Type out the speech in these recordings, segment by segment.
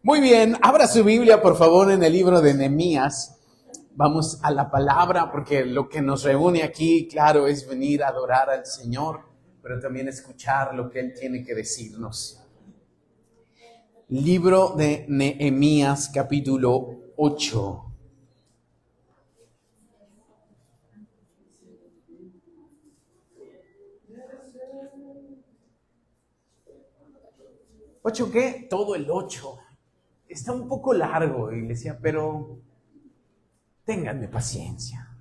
Muy bien, abra su Biblia por favor en el libro de Nehemías. Vamos a la palabra porque lo que nos reúne aquí, claro, es venir a adorar al Señor, pero también escuchar lo que Él tiene que decirnos. Libro de Nehemías, capítulo 8. ¿8 qué? Todo el 8. Está un poco largo, iglesia, pero ténganme paciencia.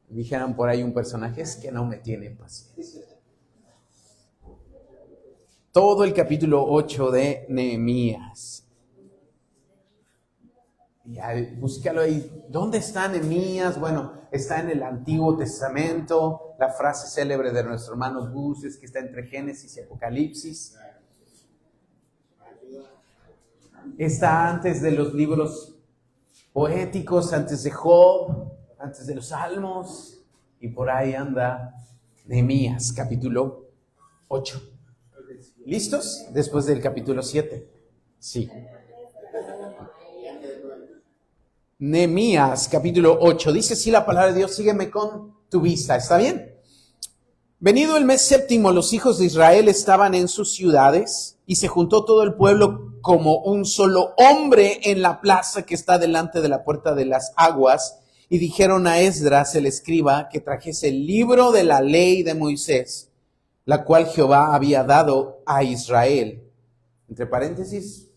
Dijeron por ahí un personaje, es que no me tiene paciencia. Todo el capítulo 8 de Nehemías. Ya, búscalo ahí. ¿Dónde está Nehemías? Bueno, está en el Antiguo Testamento. La frase célebre de nuestro hermano Gus es que está entre Génesis y Apocalipsis. Está antes de los libros poéticos, antes de Job, antes de los Salmos, y por ahí anda Nehemías, capítulo 8. ¿Listos? Después del capítulo 7. Sí. Nehemías, capítulo 8. Dice así la palabra de Dios, sígueme con tu vista, ¿está bien? Venido el mes séptimo, los hijos de Israel estaban en sus ciudades, y se juntó todo el pueblo como un solo hombre en la plaza que está delante de la puerta de las aguas, y dijeron a Esdras, el escriba, que trajese el libro de la ley de Moisés, la cual Jehová había dado a Israel. Entre paréntesis,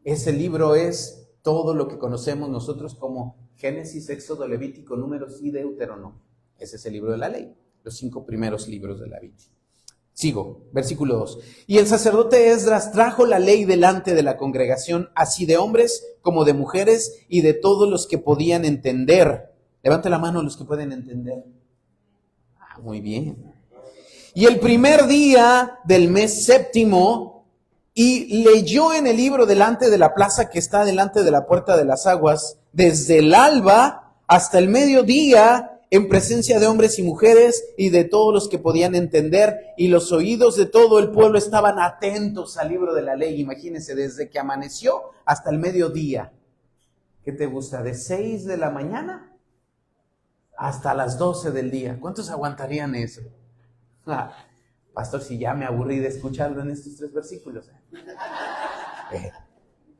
ese libro es todo lo que conocemos nosotros como Génesis, Éxodo, Levítico, Números y Deuteronomio. Ese es el libro de la ley, los 5 primeros libros de la Biblia. Sigo, versículo 2. Y el sacerdote Esdras trajo la ley delante de la congregación, así de hombres como de mujeres y de todos los que podían entender. Levante la mano los que pueden entender. Muy bien. Y el primer día del mes séptimo, y leyó en el libro delante de la plaza que está delante de la puerta de las aguas, desde el alba hasta el mediodía, en presencia de hombres y mujeres y de todos los que podían entender, y los oídos de todo el pueblo estaban atentos al libro de la ley. Imagínense, desde que amaneció hasta el mediodía. ¿Qué te gusta? ¿De 6 de la mañana hasta las 12 del día? ¿Cuántos aguantarían eso? Pastor, si ya me aburrí de escucharlo en estos 3 versículos.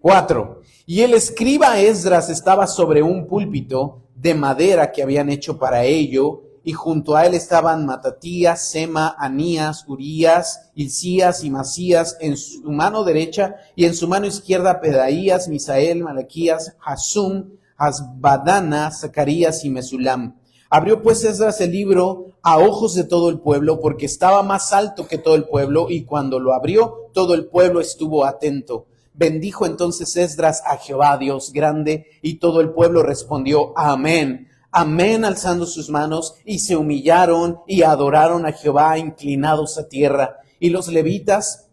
4. Y el escriba Esdras estaba sobre un púlpito de madera que habían hecho para ello, y junto a él estaban Matatías, Sema, Anías, Urías, Hilcías y Masías en su mano derecha, y en su mano izquierda Pedaías, Misael, Malaquías, Hasum, Hasbadana, Zacarías y Mesulam. Abrió pues Esdras el libro a ojos de todo el pueblo, porque estaba más alto que todo el pueblo, y cuando lo abrió, todo el pueblo estuvo atento. Bendijo entonces Esdras a Jehová, Dios grande, y todo el pueblo respondió, amén, amén, alzando sus manos, y se humillaron y adoraron a Jehová, inclinados a tierra. Y los levitas,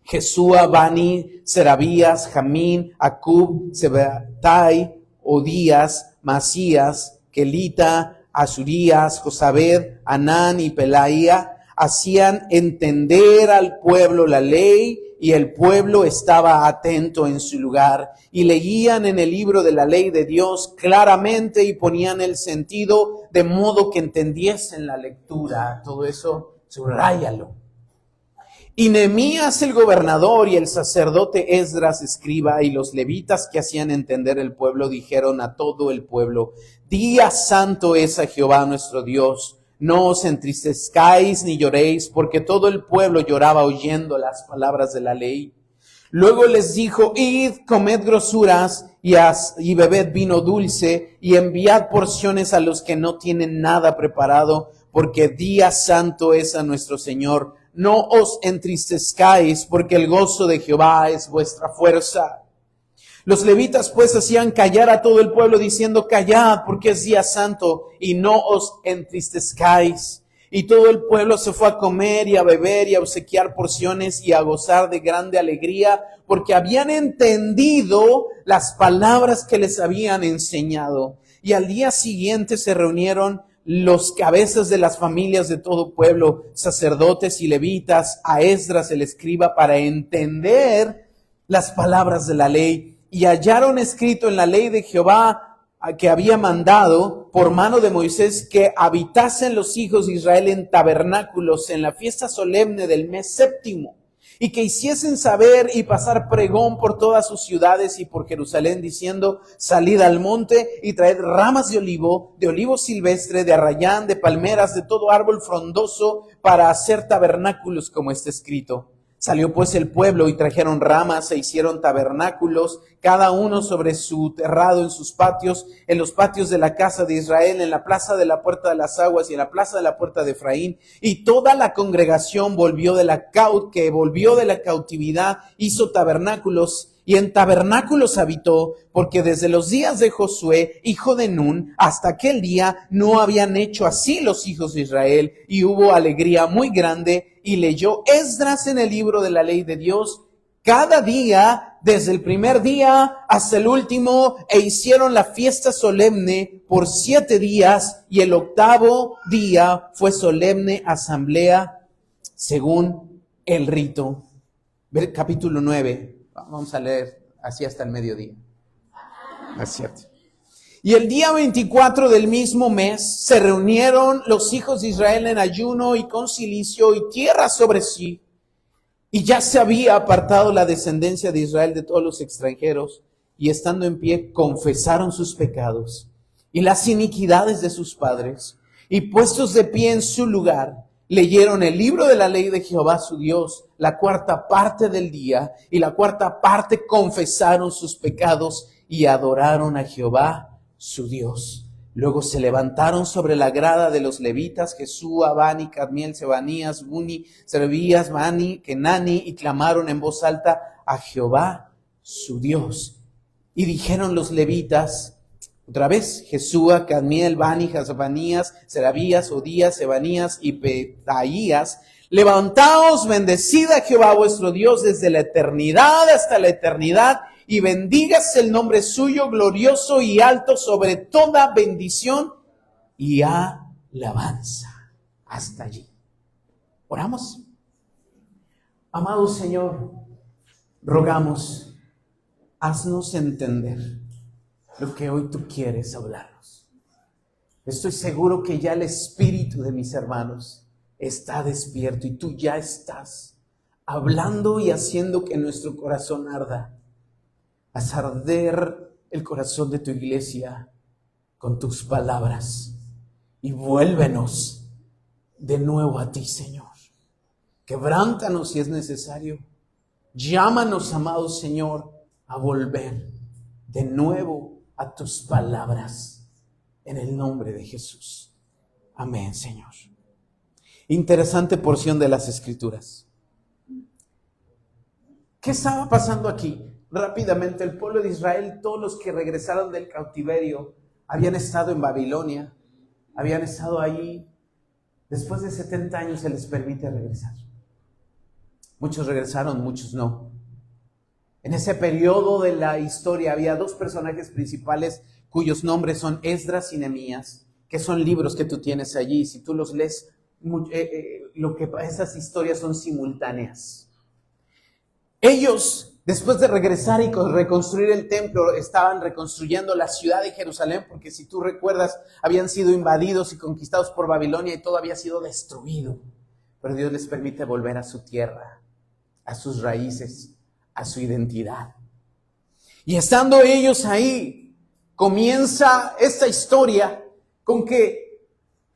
Jesúa, Bani, Serabías, Jamín, Acub, Sebatai, Odías, Masías, Kelita, Azurías, Josabed, Anán y Pelaía, hacían entender al pueblo la ley, y el pueblo estaba atento en su lugar, y leían en el libro de la ley de Dios claramente y ponían el sentido de modo que entendiesen la lectura. Todo eso, subráyalo. Y Nehemías el gobernador y el sacerdote Esdras escriba y los levitas que hacían entender el pueblo dijeron a todo el pueblo, día santo es a Jehová nuestro Dios. No os entristezcáis ni lloréis, porque todo el pueblo lloraba oyendo las palabras de la ley. Luego les dijo, id, comed grosuras y bebed vino dulce, y enviad porciones a los que no tienen nada preparado, porque día santo es a nuestro Señor. No os entristezcáis, porque el gozo de Jehová es vuestra fuerza. Los levitas pues hacían callar a todo el pueblo diciendo, callad porque es día santo y no os entristezcáis. Y todo el pueblo se fue a comer y a beber y a obsequiar porciones y a gozar de grande alegría porque habían entendido las palabras que les habían enseñado. Y al día siguiente se reunieron los cabezas de las familias de todo pueblo, sacerdotes y levitas, a Esdras el escriba para entender las palabras de la ley. y hallaron escrito en la ley de Jehová que había mandado por mano de Moisés que habitasen los hijos de Israel en tabernáculos en la fiesta solemne del mes séptimo, y que hiciesen saber y pasar pregón por todas sus ciudades y por Jerusalén, diciendo: salid al monte y traed ramas de olivo silvestre, de arrayán, de palmeras, de todo árbol frondoso, para hacer tabernáculos, como está escrito. Salió pues el pueblo y trajeron ramas e hicieron tabernáculos, cada uno sobre su terrado en sus patios, en los patios de la casa de Israel, en la plaza de la puerta de las aguas y en la plaza de la puerta de Efraín. Y toda la congregación volvió de la cautividad, hizo tabernáculos, y en tabernáculos habitó, porque desde los días de Josué, hijo de Nun, hasta aquel día no habían hecho así los hijos de Israel, y hubo alegría muy grande. Y leyó Esdras en el libro de la ley de Dios cada día, desde el primer día hasta el último, e hicieron la fiesta solemne por 7 días, y el 8º día fue solemne asamblea según el rito. Capítulo 9. Vamos a leer así hasta el mediodía. Es cierto. Y el día 24 del mismo mes se reunieron los hijos de Israel en ayuno y con cilicio y tierra sobre sí. Y ya se había apartado la descendencia de Israel de todos los extranjeros. Y estando en pie, confesaron sus pecados y las iniquidades de sus padres. Y puestos de pie en su lugar, leyeron el libro de la ley de Jehová su Dios, la 4ª parte del día, y la 4ª parte confesaron sus pecados y adoraron a Jehová su Dios. Luego se levantaron sobre la grada de los levitas, Jesúa, Bani, Cadmiel, Sebanías, Buni, Serebías, Bani, Kenani, y clamaron en voz alta a Jehová su Dios. Y dijeron los levitas, otra vez, Jesúa, Cadmiel, Bani, Sebanías, Serabías, Odías, Sebanías y Petaías: levantaos, bendecid a Jehová vuestro Dios desde la eternidad hasta la eternidad, y bendígase el nombre suyo glorioso y alto sobre toda bendición y alabanza. Hasta allí. Oramos. Amado Señor, rogamos, haznos entender lo que hoy tú quieres hablarnos. Estoy seguro que ya el espíritu de mis hermanos está despierto y tú ya estás hablando y haciendo que nuestro corazón arda. Haz arder el corazón de tu iglesia con tus palabras y vuélvenos de nuevo a ti, Señor. Quebrántanos si es necesario. Llámanos, amado Señor, a volver de nuevo a tus palabras en el nombre de Jesús. Amén, Señor. Interesante porción de las Escrituras. ¿Qué estaba pasando aquí? Rápidamente, el pueblo de Israel, todos los que regresaron del cautiverio, habían estado en Babilonia, habían estado allí. Después de 70 años se les permite regresar. Muchos regresaron, muchos no. En ese periodo de la historia había 2 personajes principales cuyos nombres son Esdras y Nehemías, que son libros que tú tienes allí. Si tú los lees, esas historias son simultáneas. Ellos, después de regresar y reconstruir el templo, estaban reconstruyendo la ciudad de Jerusalén, porque si tú recuerdas, habían sido invadidos y conquistados por Babilonia y todo había sido destruido. Pero Dios les permite volver a su tierra, a sus raíces, a su identidad. Y estando ellos ahí, comienza esta historia con que,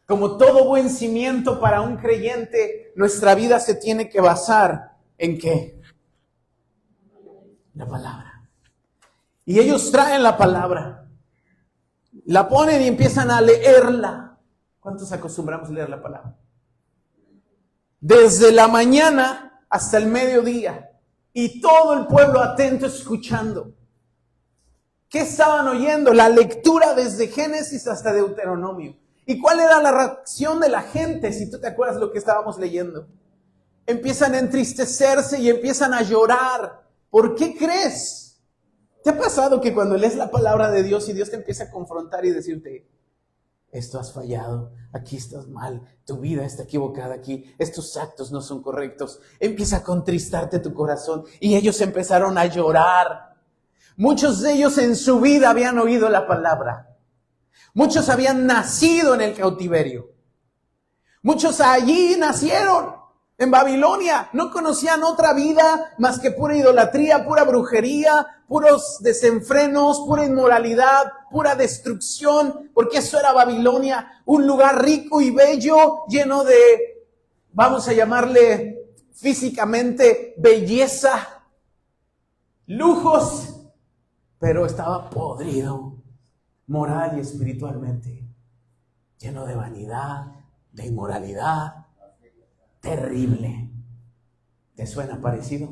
como todo buen cimiento para un creyente, nuestra vida se tiene que basar ¿en qué? La palabra. Y ellos traen la palabra, la ponen y empiezan a leerla. ¿Cuántos acostumbramos a leer la palabra? Desde la mañana hasta el mediodía, y todo el pueblo atento escuchando. ¿Qué estaban oyendo? La lectura desde Génesis hasta Deuteronomio. ¿Y cuál era la reacción de la gente? Si tú te acuerdas lo que estábamos leyendo. Empiezan a entristecerse y empiezan a llorar. ¿Por qué crees? ¿Te ha pasado que cuando lees la palabra de Dios y Dios te empieza a confrontar y decirte: esto has fallado, aquí estás mal, tu vida está equivocada aquí, estos actos no son correctos? Empieza a contristarte tu corazón y ellos empezaron a llorar. Muchos de ellos en su vida habían oído la palabra. Muchos habían nacido en el cautiverio. Muchos allí nacieron, en Babilonia. No conocían otra vida más que pura idolatría, pura brujería, puros desenfrenos, pura inmoralidad, pura destrucción, porque eso era Babilonia, un lugar rico y bello, lleno de, vamos a llamarle físicamente, belleza, lujos, pero estaba podrido, moral y espiritualmente, lleno de vanidad, de inmoralidad, terrible. ¿Te suena parecido?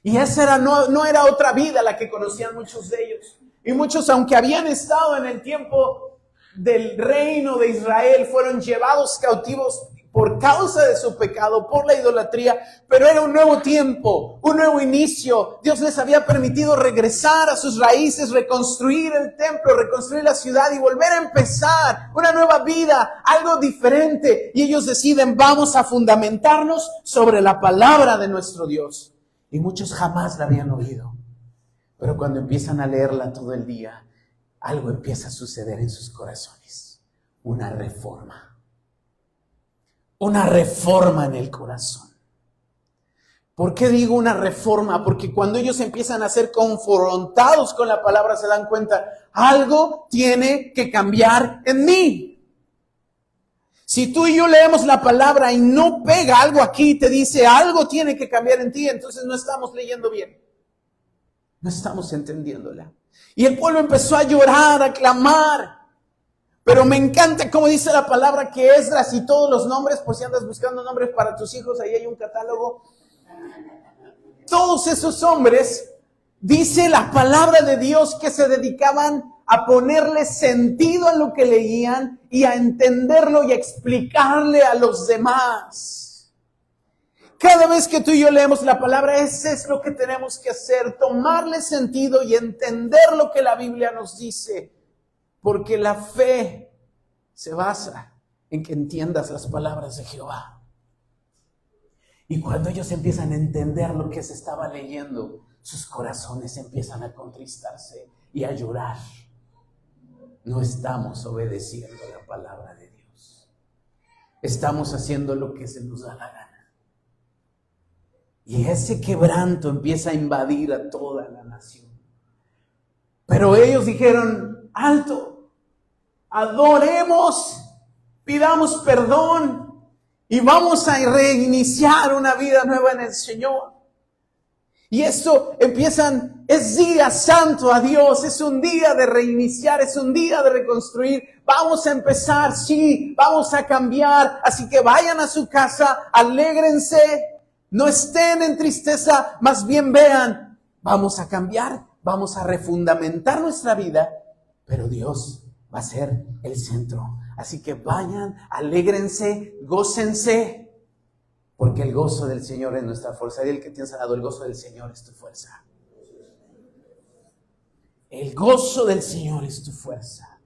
Y esa no era otra vida la que conocían muchos de ellos. Y muchos, aunque habían estado en el tiempo del reino de Israel, fueron llevados cautivos por causa de su pecado, por la idolatría, pero era un nuevo tiempo, un nuevo inicio. Dios les había permitido regresar a sus raíces, reconstruir el templo, reconstruir la ciudad y volver a empezar una nueva vida, algo diferente. Y ellos deciden, vamos a fundamentarnos sobre la palabra de nuestro Dios. Y muchos jamás la habían oído, pero cuando empiezan a leerla todo el día, algo empieza a suceder en sus corazones, una reforma. Una reforma en el corazón. ¿Por qué digo una reforma? Porque cuando ellos empiezan a ser confrontados con la palabra, se dan cuenta, algo tiene que cambiar en mí. Si tú y yo leemos la palabra y no pega algo aquí y te dice, algo tiene que cambiar en ti, entonces no estamos leyendo bien. No estamos entendiéndola. Y el pueblo empezó a llorar, a clamar. Pero me encanta cómo dice la palabra que Esdras y todos los nombres, por si andas buscando nombres para tus hijos, ahí hay un catálogo. Todos esos hombres, dice la palabra de Dios, que se dedicaban a ponerle sentido a lo que leían y a entenderlo y a explicarle a los demás. Cada vez que tú y yo leemos la palabra, ese es lo que tenemos que hacer, tomarle sentido y entender lo que la Biblia nos dice. Porque la fe se basa en que entiendas las palabras de Jehová. Y cuando ellos empiezan a entender lo que se estaba leyendo, sus corazones empiezan a contristarse y a llorar. No estamos obedeciendo la palabra de Dios. Estamos haciendo lo que se nos da la gana. Y ese quebranto empieza a invadir a toda la nación. Pero ellos dijeron, alto. Adoremos, pidamos perdón y vamos a reiniciar una vida nueva en el Señor. Y esto es día santo a Dios, es un día de reiniciar, es un día de reconstruir. Vamos a empezar, sí, vamos a cambiar. Así que vayan a su casa, alégrense, no estén en tristeza, más bien vean, vamos a cambiar, vamos a refundamentar nuestra vida, pero Dios va a ser el centro. Así que vayan, alégrense, gócense, porque el gozo del Señor es nuestra fuerza. Y el que tienes al lado, el gozo del Señor es tu fuerza. El gozo del Señor es tu fuerza.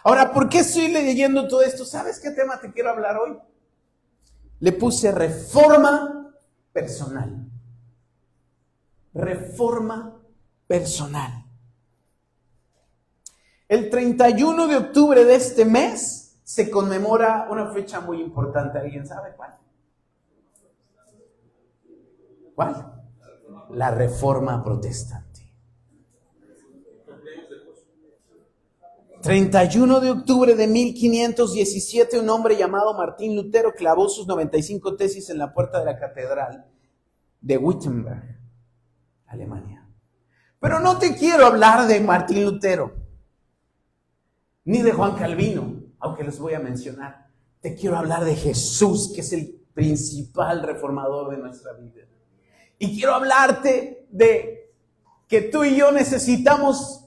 Ahora, ¿por qué estoy leyendo todo esto? ¿Sabes qué tema te quiero hablar hoy? Le puse reforma personal. Reforma personal. El 31 de octubre de este mes se conmemora una fecha muy importante. ¿Alguien sabe cuál? ¿Cuál? La Reforma Protestante. 31 de octubre de 1517, un hombre llamado Martín Lutero clavó sus 95 tesis en la puerta de la catedral de Wittenberg, Alemania. Pero no te quiero hablar de Martín Lutero, ni de Juan Calvino, aunque los voy a mencionar. Te quiero hablar de Jesús, que es el principal reformador de nuestra vida. Y quiero hablarte de que tú y yo necesitamos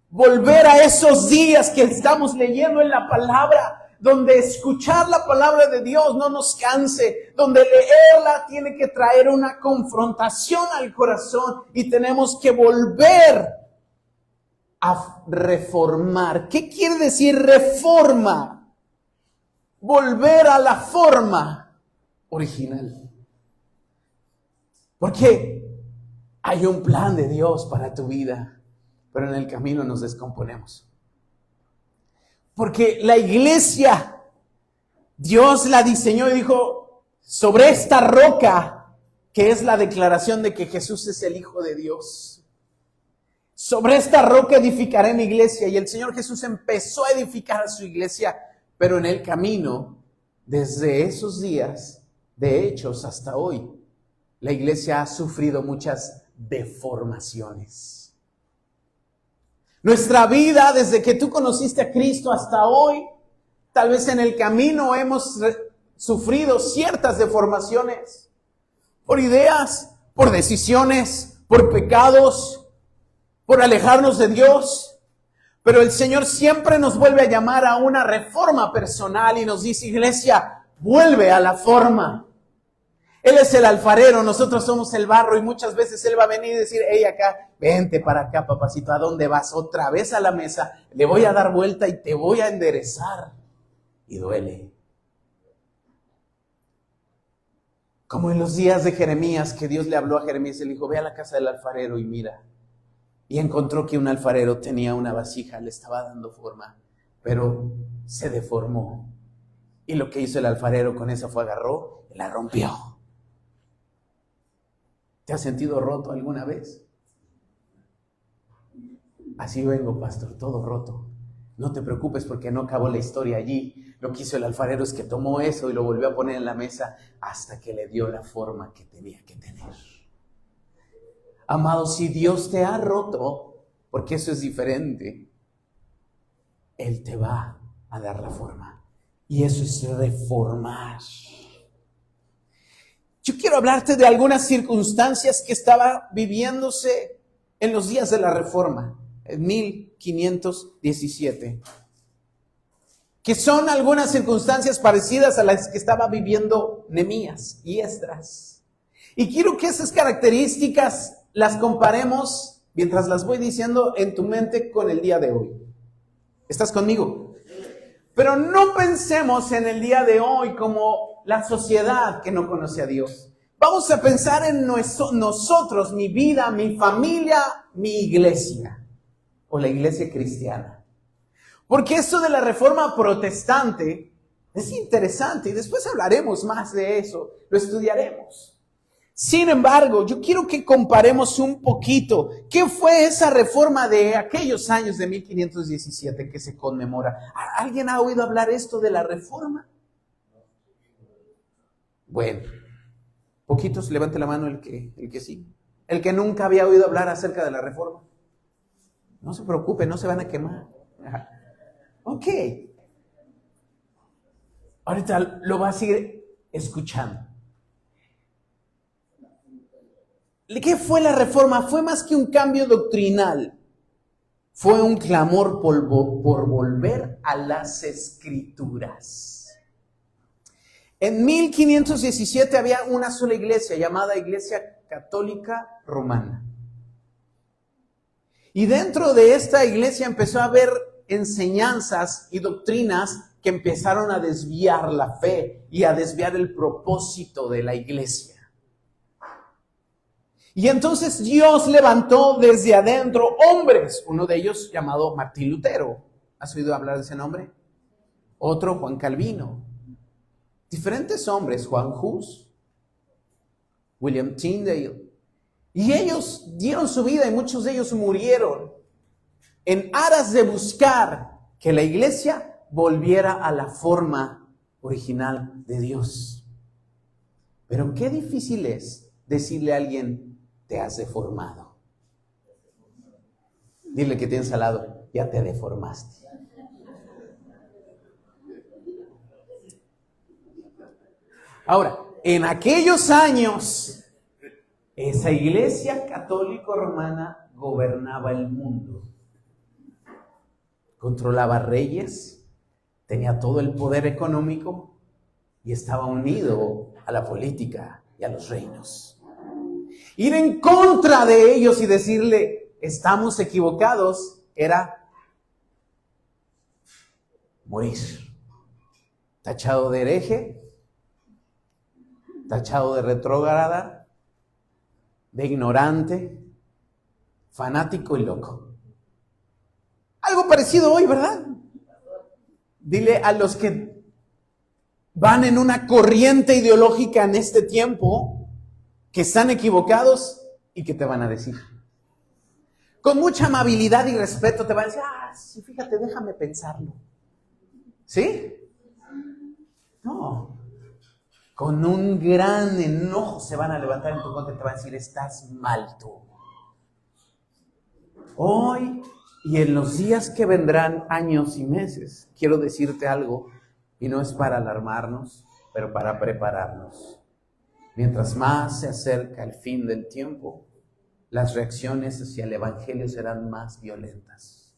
volver a esos días que estamos leyendo en la palabra, donde escuchar la palabra de Dios no nos canse, donde leerla tiene que traer una confrontación al corazón y tenemos que volver a reformar. ¿Qué quiere decir reforma? Volver a la forma original. Porque Hay un plan de Dios para tu vida, pero en el camino nos descomponemos. Porque la iglesia, Dios la diseñó y dijo, sobre esta roca, que es la declaración de que Jesús es el Hijo de Dios. Sobre esta roca edificaré mi iglesia. Y el Señor Jesús empezó a edificar a su iglesia, pero en el camino, desde esos días de Hechos hasta hoy, la iglesia ha sufrido muchas deformaciones. Nuestra vida, desde que tú conociste a Cristo hasta hoy, tal vez en el camino hemos sufrido ciertas deformaciones por ideas, por decisiones, por pecados, por alejarnos de Dios. Pero el Señor siempre nos vuelve a llamar a una reforma personal y nos dice, iglesia, vuelve a la forma. Él es el alfarero, nosotros somos el barro y muchas veces Él va a venir y decir, hey, acá, vente para acá, papacito, ¿a dónde vas? Otra vez a la mesa, le voy a dar vuelta y te voy a enderezar. Y duele. Como en los días de Jeremías, que Dios le habló a Jeremías y le dijo, ve a la casa del alfarero y mira. Y encontró que un alfarero tenía una vasija, le estaba dando forma, pero se deformó. Y lo que hizo el alfarero con esa fue agarró y la rompió. ¿Te has sentido roto alguna vez? Así vengo, pastor, todo roto. No te preocupes porque no acabó la historia allí. Lo que hizo el alfarero es que tomó eso y lo volvió a poner en la mesa hasta que le dio la forma que tenía que tener. Amado, si Dios te ha roto, porque eso es diferente, Él te va a dar la forma. Y eso es reformar. Yo quiero hablarte de algunas circunstancias que estaba viviéndose en los días de la Reforma, en 1517. Que son algunas circunstancias parecidas a las que estaba viviendo Nehemías y Esdras. Y quiero que esas características las comparemos, mientras las voy diciendo, en tu mente con el día de hoy. ¿Estás conmigo? Pero no pensemos en el día de hoy como la sociedad que no conoce a Dios. Vamos a pensar en nosotros, mi vida, mi familia, mi iglesia, o la iglesia cristiana. Porque esto de la reforma protestante es interesante y después hablaremos más de eso, lo estudiaremos. Sin embargo, yo quiero que comparemos un poquito qué fue esa reforma de aquellos años de 1517 que se conmemora. ¿Alguien ha oído hablar esto de la reforma? Bueno, poquitos, levante la mano el que sí. El que nunca había oído hablar acerca de la reforma. No se preocupe, no se van a quemar. Ok. Ahorita lo va a seguir escuchando. ¿Qué fue la reforma? Fue más que un cambio doctrinal. Fue un clamor por volver a las Escrituras. En 1517 había una sola iglesia llamada Iglesia Católica Romana. Y dentro de esta iglesia empezó a haber enseñanzas y doctrinas que empezaron a desviar la fe y a desviar el propósito de la iglesia. Y entonces Dios levantó desde adentro hombres, uno de ellos llamado Martín Lutero. ¿Has oído hablar de ese nombre? Otro, Juan Calvino. Diferentes hombres, Juan Hus, William Tyndale. Y ellos dieron su vida y muchos de ellos murieron en aras de buscar que la iglesia volviera a la forma original de Dios. Pero qué difícil es decirle a alguien, te has deformado. Dile que tienes al lado, ya te deformaste. Ahora, en aquellos años, esa iglesia católico romana gobernaba el mundo. Controlaba reyes, tenía todo el poder económico y estaba unido a la política y a los reinos. Ir en contra de ellos y decirle, estamos equivocados, era morir. Tachado de hereje, tachado de retrógrada, de ignorante, fanático y loco. Algo parecido hoy, ¿verdad? Dile a los que van en una corriente ideológica en este tiempo que están equivocados y que te van a decir. Con mucha amabilidad y respeto te van a decir, sí, fíjate, déjame pensarlo. ¿Sí? No. Con un gran enojo se van a levantar en tu contra y te van a decir, estás mal tú. Hoy y en los días que vendrán, años y meses, quiero decirte algo, y no es para alarmarnos, pero para prepararnos. Mientras más se acerca el fin del tiempo, las reacciones hacia el evangelio serán más violentas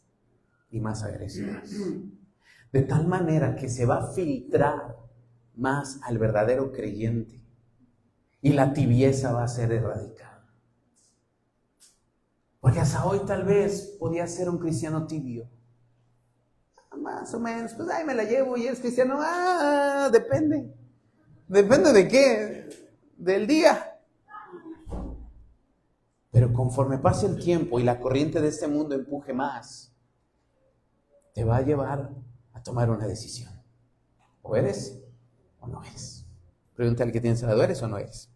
y más agresivas. De tal manera que se va a filtrar más al verdadero creyente y la tibieza va a ser erradicada. Porque hasta hoy tal vez podía ser un cristiano tibio. Más o menos, pues ahí me la llevo y eres cristiano. Depende. ¿Depende de qué? Del día. Pero conforme pase el tiempo y la corriente de este mundo empuje más, te va a llevar a tomar una decisión. O eres o no eres. Pregúntale al que tienes al lado, ¿eres o no eres?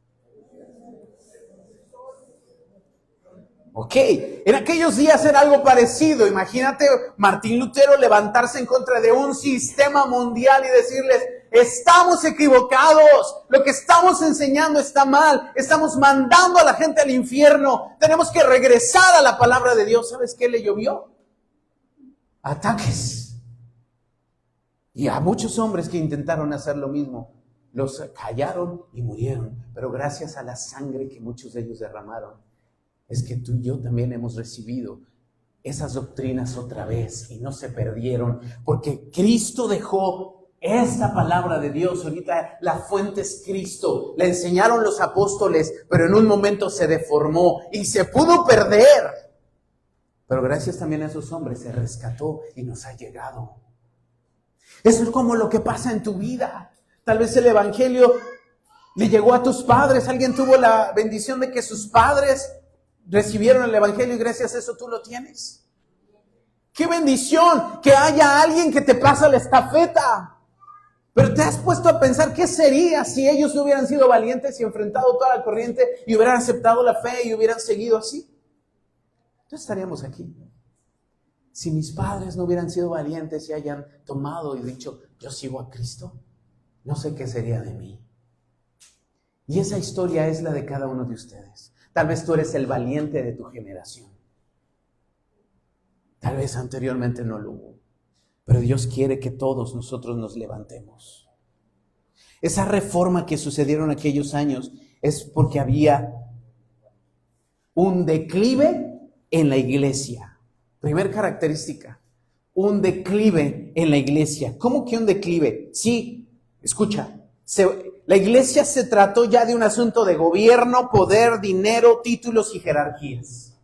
Ok, en aquellos días era algo parecido. Imagínate Martín Lutero levantarse en contra de un sistema mundial y decirles, estamos equivocados, lo que estamos enseñando está mal, estamos mandando a la gente al infierno, tenemos que regresar a la palabra de Dios. ¿Sabes qué le llovió? Ataques. Y a muchos hombres que intentaron hacer lo mismo, los callaron y murieron, pero gracias a la sangre que muchos de ellos derramaron, es que tú y yo también hemos recibido esas doctrinas otra vez y no se perdieron, porque Cristo dejó esta palabra de Dios. Ahorita la fuente es Cristo, la enseñaron los apóstoles, pero en un momento se deformó y se pudo perder. Pero gracias también a esos hombres se rescató y nos ha llegado. Eso es como lo que pasa en tu vida. Tal vez el evangelio le llegó a tus padres, alguien tuvo la bendición de que sus padres recibieron el evangelio y gracias a eso tú lo tienes. ¡Qué bendición! Que haya alguien que te pasa la estafeta. Pero te has puesto a pensar qué sería si ellos no hubieran sido valientes y enfrentado toda la corriente y hubieran aceptado la fe y hubieran seguido así. No estaríamos aquí. Si mis padres no hubieran sido valientes y hayan tomado y dicho, yo sigo a Cristo, no sé qué sería de mí. Y esa historia es la de cada uno de ustedes. Tal vez tú eres el valiente de tu generación. Tal vez anteriormente no lo hubo. Pero Dios quiere que todos nosotros nos levantemos. Esa reforma que sucedieron en aquellos años es porque había un declive en la iglesia. Primer característica, un declive en la iglesia. ¿Cómo que un declive? Sí, escucha, la iglesia se trató ya de un asunto de gobierno, poder, dinero, títulos y jerarquías.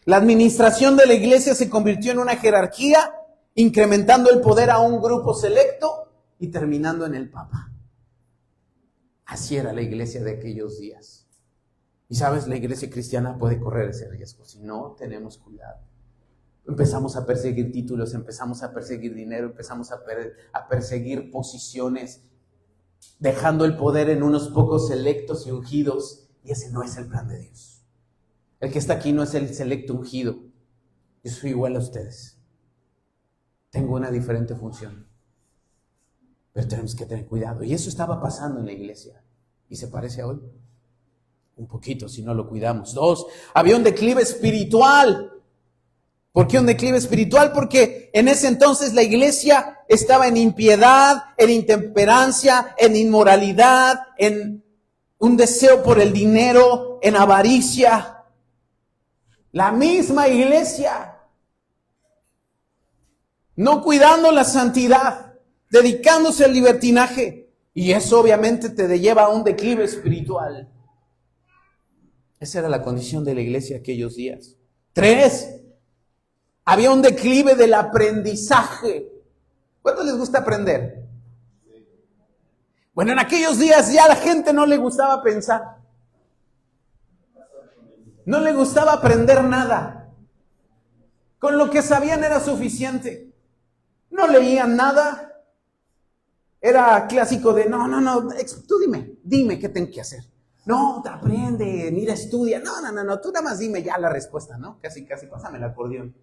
La administración de la iglesia se convirtió en una jerarquía, incrementando el poder a un grupo selecto y terminando en el Papa. Así era la iglesia de aquellos días. Y sabes, la iglesia cristiana puede correr ese riesgo si no tenemos cuidado. Empezamos a perseguir títulos, empezamos a perseguir dinero, empezamos a perseguir posiciones, dejando el poder en unos pocos selectos y ungidos. Y ese no es el plan de Dios. El que está aquí no es el selecto ungido. Yo soy igual a ustedes. Tengo una diferente función. Pero tenemos que tener cuidado. Y eso estaba pasando en la iglesia. ¿Y se parece a hoy? Un poquito, si no lo cuidamos. 2, había un declive espiritual. ¿Por qué un declive espiritual? Porque en ese entonces la iglesia estaba en impiedad, en intemperancia, en inmoralidad, en un deseo por el dinero, en avaricia. La misma iglesia, no cuidando la santidad, dedicándose al libertinaje. Y eso obviamente te lleva a un declive espiritual. Esa era la condición de la iglesia aquellos días. 3, había un declive del aprendizaje. ¿Cuánto les gusta aprender? Bueno, en aquellos días ya a la gente no le gustaba pensar. No le gustaba aprender nada. Con lo que sabían era suficiente. No leían nada. Era clásico de, no, tú dime qué tengo que hacer. No, aprende, mira, estudia. No, tú nada más dime ya la respuesta, ¿no? Casi, pásame el acordeón.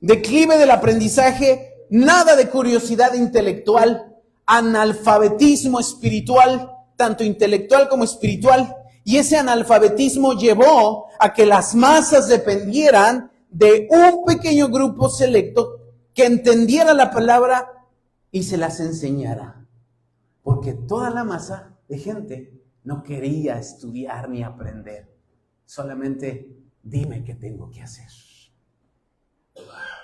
Declive del aprendizaje, nada de curiosidad intelectual, analfabetismo espiritual, tanto intelectual como espiritual. Y ese analfabetismo llevó a que las masas dependieran de un pequeño grupo selecto que entendiera la palabra y se las enseñara. Porque toda la masa de gente no quería estudiar ni aprender. Solamente dime qué tengo que hacer.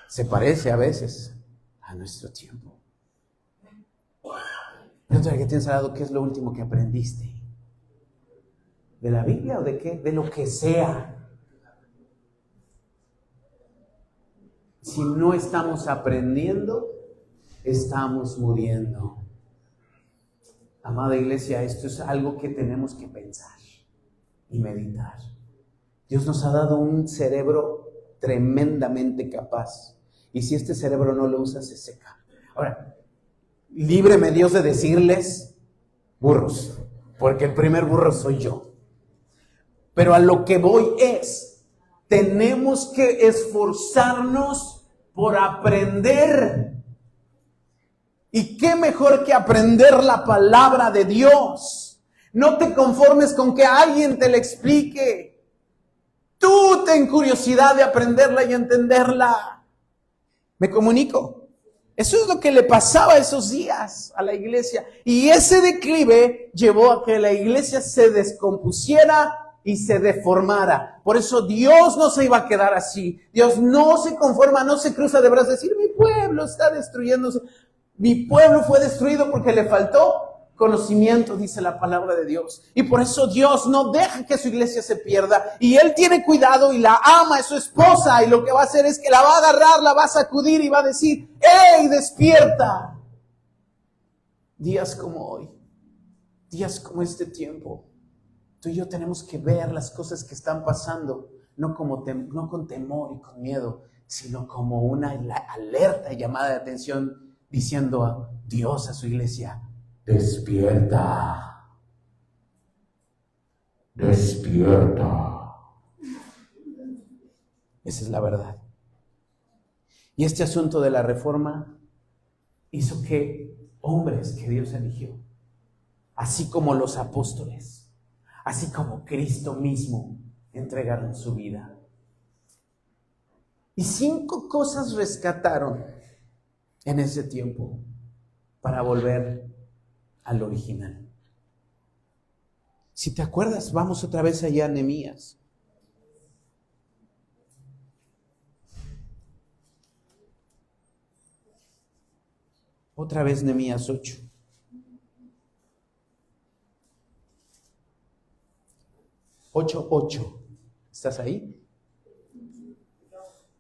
Se parece a veces a nuestro tiempo. Pregúntale que tienes al lado, ¿qué es lo último que aprendiste? ¿De la Biblia o de qué? De lo que sea. Si no estamos aprendiendo, estamos muriendo. Amada iglesia, esto es algo que tenemos que pensar y meditar. Dios nos ha dado un cerebro tremendamente capaz. Y si este cerebro no lo usa, se seca. Ahora, líbreme Dios de decirles burros, porque el primer burro soy yo. Pero a lo que voy es, tenemos que esforzarnos por aprender. ¿Y qué mejor que aprender la palabra de Dios? No te conformes con que alguien te la explique. Tú ten curiosidad de aprenderla y entenderla. ¿Me comunico? Eso es lo que le pasaba esos días a la iglesia. Y ese declive llevó a que la iglesia se descompusiera y se deformara. Por eso Dios no se iba a quedar así. Dios no se conforma, no se cruza de brazos, decir, mi pueblo está destruyéndose. Mi pueblo fue destruido porque le faltó conocimiento, dice la palabra de Dios. Y por eso Dios no deja que su iglesia se pierda. Y Él tiene cuidado y la ama, es su esposa. Y lo que va a hacer es que la va a agarrar, la va a sacudir y va a decir, ¡hey, despierta! Días como hoy, días como este tiempo, tú y yo tenemos que ver las cosas que están pasando, no con temor y con miedo, sino como una alerta y llamada de atención, diciendo a Dios, a su iglesia, despierta, despierta. Esa es la verdad. Y este asunto de la reforma hizo que hombres que Dios eligió, así como los apóstoles, así como Cristo mismo, entregaron su vida. Y 5 cosas rescataron en ese tiempo para volver al original. Si te acuerdas, vamos otra vez allá a Nehemías. Otra vez Nehemías 8. Ocho. ¿Estás ahí?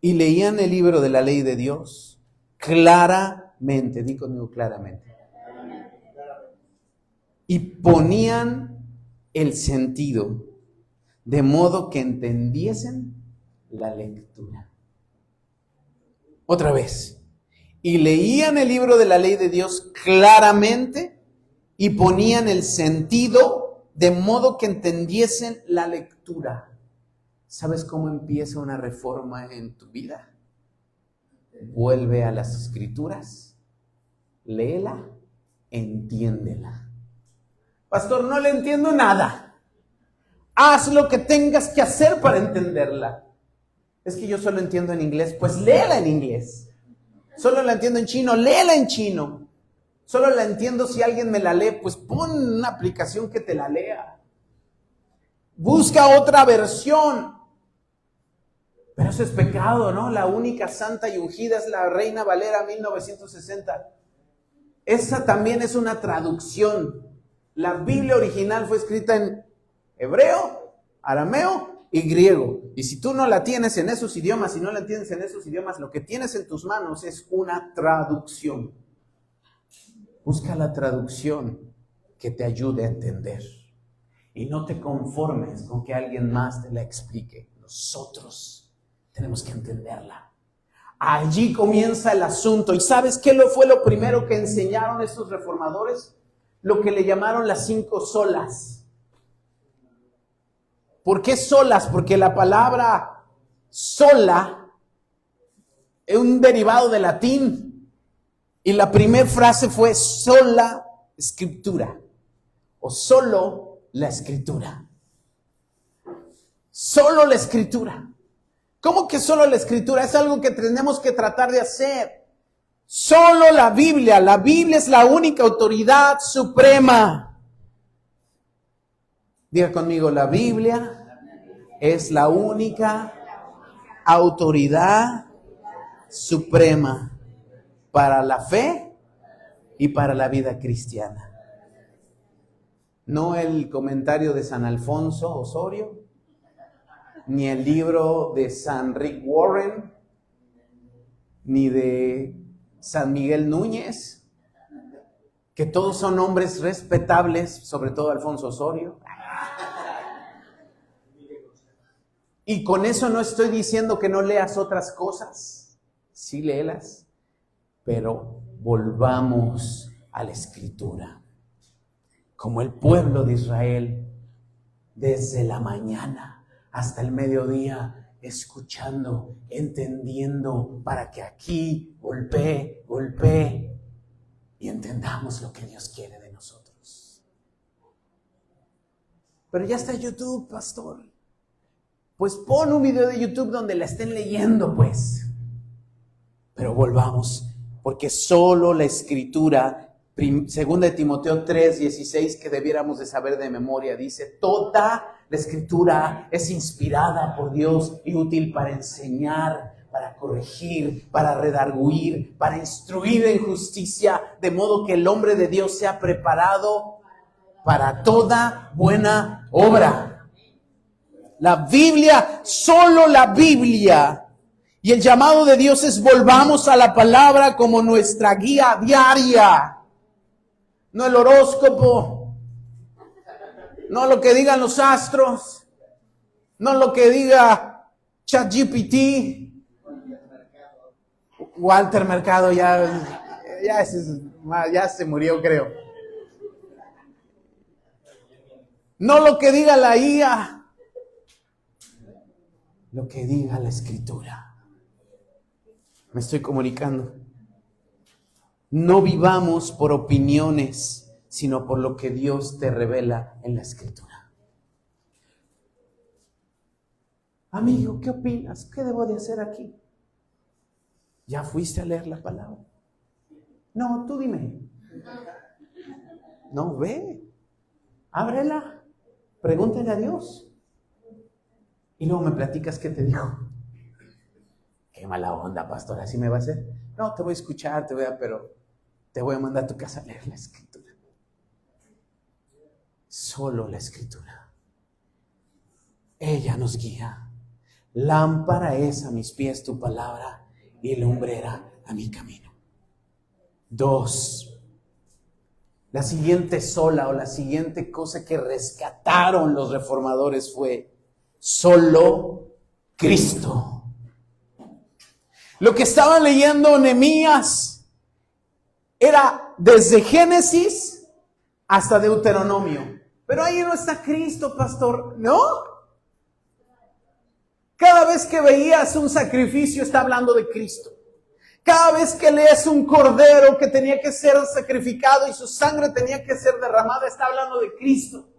Y leían el libro de la ley de Dios claramente, di conmigo claramente. Y ponían el sentido, de modo que entendiesen la lectura. Otra vez. Y leían el libro de la ley de Dios claramente y ponían el sentido de modo que entendiesen la lectura. ¿Sabes cómo empieza una reforma en tu vida? Vuelve a las escrituras, léela, entiéndela. Pastor, no le entiendo nada. Haz lo que tengas que hacer para entenderla. Es que yo solo entiendo en inglés, pues léela en inglés. Solo la entiendo en chino, léela en chino. Solo la entiendo si alguien me la lee, pues pon una aplicación que te la lea. Busca otra versión. Pero eso es pecado, ¿no? La única santa y ungida es la Reina Valera 1960. Esa también es una traducción. La Biblia original fue escrita en hebreo, arameo y griego. Y si tú no la tienes en esos idiomas, si no la entiendes en esos idiomas, lo que tienes en tus manos es una traducción. Busca la traducción que te ayude a entender. Y no te conformes con que alguien más te la explique. Nosotros tenemos que entenderla. Allí comienza el asunto. ¿Y sabes qué fue lo primero que enseñaron estos reformadores? Lo que le llamaron las 5 solas. ¿Por qué solas? Porque la palabra sola es un derivado del latín. Y la primera frase fue sola escritura. O solo la escritura. Solo la escritura. ¿Cómo que solo la escritura? Es algo que tenemos que tratar de hacer. Solo la Biblia. La Biblia es la única autoridad suprema. Diga conmigo, la Biblia es la única autoridad suprema para la fe y para la vida cristiana. No el comentario de San Alfonso Osorio, ni el libro de San Rick Warren, ni de San Miguel Núñez, que todos son hombres respetables, sobre todo Alfonso Osorio. Y con eso no estoy diciendo que no leas otras cosas, sí léelas, pero volvamos a la Escritura. Como el pueblo de Israel, desde la mañana hasta el mediodía, escuchando, entendiendo, para que aquí golpee y entendamos lo que Dios quiere de nosotros. Pero ya está YouTube, pastor. Pues pon un video de YouTube donde la estén leyendo, pues. Pero volvamos, porque solo la Escritura, segunda de Timoteo 3:16, que debiéramos de saber de memoria, dice: toda la Escritura es inspirada por Dios y útil para enseñar, para corregir, para redarguir, para instruir en justicia, de modo que el hombre de Dios sea preparado para toda buena obra. La Biblia, solo la Biblia. Y el llamado de Dios es: volvamos a la palabra como nuestra guía diaria. No el horóscopo, no lo que digan los astros, no lo que diga ChatGPT. Walter Mercado ya se murió, creo. No lo que diga la IA, lo que diga la Escritura. Me estoy comunicando. No vivamos por opiniones, sino por lo que Dios te revela en la Escritura. Amigo, ¿qué opinas? ¿Qué debo de hacer aquí? ¿Ya fuiste a leer la palabra? No, tú dime. No, ve. Ábrela. Pregúntale a Dios. Y luego me platicas qué te dijo. Qué mala onda, pastor, ¿así me va a hacer? No, te voy a escuchar, pero te voy a mandar a tu casa a leer la Escritura. Solo la Escritura. Ella nos guía. Lámpara es a mis pies tu palabra y lumbrera a mi camino. 2. La siguiente sola o la siguiente cosa que rescataron los reformadores fue solo Cristo. Lo que estaban leyendo Nehemías era desde Génesis hasta Deuteronomio. Pero ahí no está Cristo, pastor, ¿no? Cada vez que veías un sacrificio está hablando de Cristo. Cada vez que lees un cordero que tenía que ser sacrificado y su sangre tenía que ser derramada, está hablando de Cristo.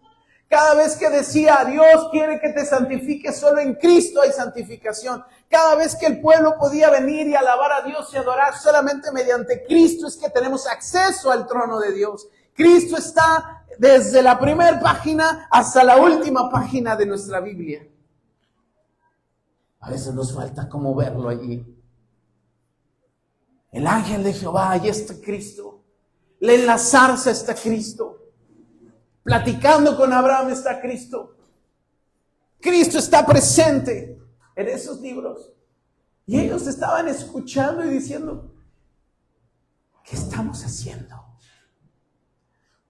Cada vez que decía Dios quiere que te santifiques, solo en Cristo hay santificación. Cada vez que el pueblo podía venir y alabar a Dios y adorar, solamente mediante Cristo es que tenemos acceso al trono de Dios. Cristo está desde la primera página hasta la última página de nuestra Biblia. A veces nos falta como verlo allí. El ángel de Jehová, ahí está Cristo. En la zarza está Cristo. Platicando con Abraham está Cristo. Cristo está presente en esos libros. Y ellos estaban escuchando y diciendo: ¿qué estamos haciendo?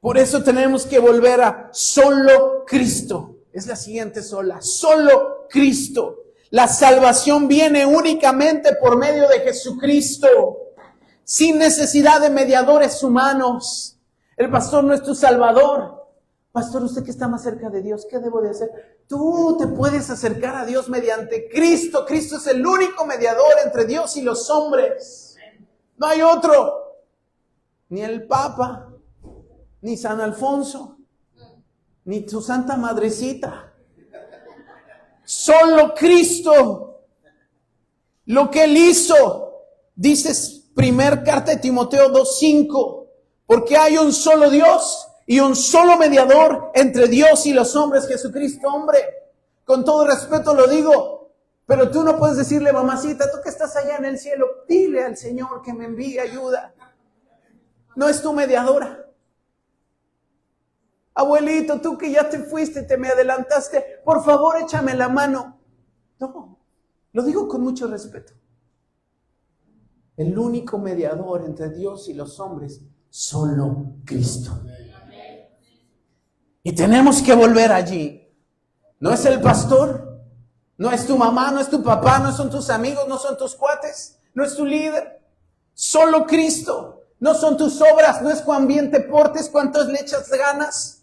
Por eso tenemos que volver a solo Cristo. Es la siguiente sola, solo Cristo. La salvación viene únicamente por medio de Jesucristo, sin necesidad de mediadores humanos. El pastor no es tu salvador. Pastor, usted que está más cerca de Dios, ¿qué debo de hacer? Tú te puedes acercar a Dios mediante Cristo. Cristo es el único mediador entre Dios y los hombres. No hay otro. Ni el Papa, ni San Alfonso, ni su Santa Madrecita. Solo Cristo. Lo que Él hizo, dice primer carta de Timoteo 2:5, porque hay un solo Dios y un solo mediador entre Dios y los hombres, Jesucristo hombre. Con todo respeto lo digo, pero tú no puedes decirle, mamacita, tú que estás allá en el cielo, dile al Señor que me envíe ayuda. No es tu mediadora. Abuelito, tú que ya te fuiste, te me adelantaste, por favor échame la mano. No, lo digo con mucho respeto. El único mediador entre Dios y los hombres, solo Cristo. Y tenemos que volver allí. No es el pastor, no es tu mamá, no es tu papá, no son tus amigos, no son tus cuates, no es tu líder. Solo Cristo. No son tus obras, no es cuán bien te portes, cuántas le echas ganas.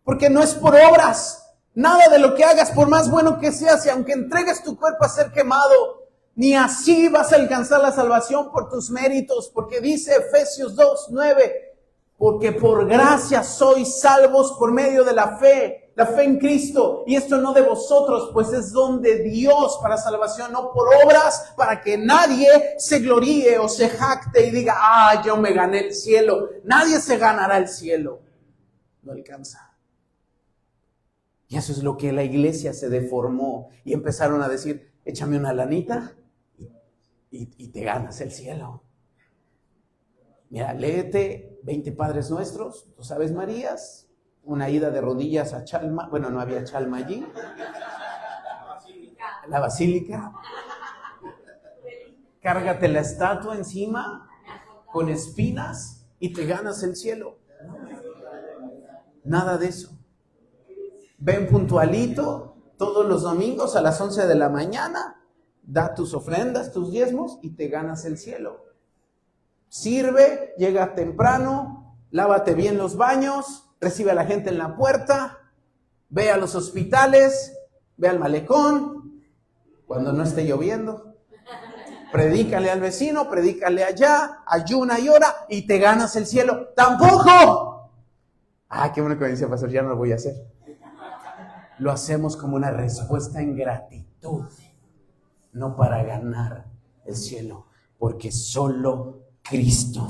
Porque no es por obras. Nada de lo que hagas, por más bueno que seas, y aunque entregues tu cuerpo a ser quemado, ni así vas a alcanzar la salvación por tus méritos. Porque dice Efesios 2:9, porque por gracia sois salvos por medio de la fe en Cristo. Y esto no de vosotros, pues es don de Dios para salvación, no por obras, para que nadie se gloríe o se jacte y diga, yo me gané el cielo. Nadie se ganará el cielo. No alcanza. Y eso es lo que la iglesia se deformó. Y empezaron a decir, échame una lanita y te ganas el cielo. Mira, léete 20 Padres Nuestros, tú sabes Marías, una ida de rodillas a Chalma. Bueno, no había Chalma allí. La basílica. Cárgate la estatua encima con espinas y te ganas el cielo. Nada de eso. Ven puntualito todos los domingos a las 11 de la mañana, da tus ofrendas, tus diezmos y te ganas el cielo. Sirve, llega temprano, lávate bien los baños, recibe a la gente en la puerta, ve a los hospitales, ve al malecón, cuando no esté lloviendo. Predícale al vecino, predícale allá, ayuna y ora y te ganas el cielo. ¡Tampoco! Qué buena coincidencia, pastor, ya no lo voy a hacer. Lo hacemos como una respuesta en gratitud, no para ganar el cielo, porque solo Cristo.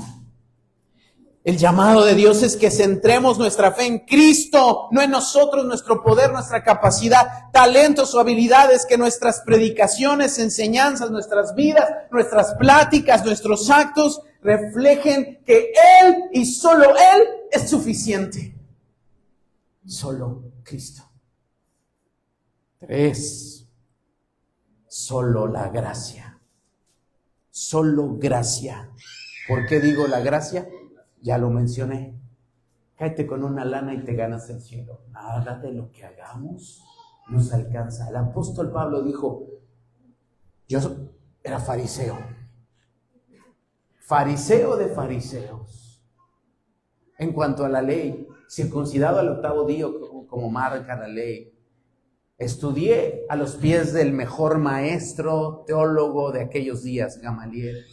El llamado de Dios es que centremos nuestra fe en Cristo, no en nosotros, nuestro poder, nuestra capacidad, talentos o habilidades, que nuestras predicaciones, enseñanzas, nuestras vidas, nuestras pláticas, nuestros actos reflejen que Él y solo Él es suficiente. Solo Cristo. 3. Solo la gracia. Solo gracia. ¿Por qué digo la gracia? Ya lo mencioné. Cáete con una lana y te ganas el cielo. Nada de lo que hagamos nos alcanza. El apóstol Pablo dijo, yo era fariseo. Fariseo de fariseos. En cuanto a la ley, circuncidado al 8º día, como marca la ley. Estudié a los pies del mejor maestro teólogo de aquellos días, Gamaliel.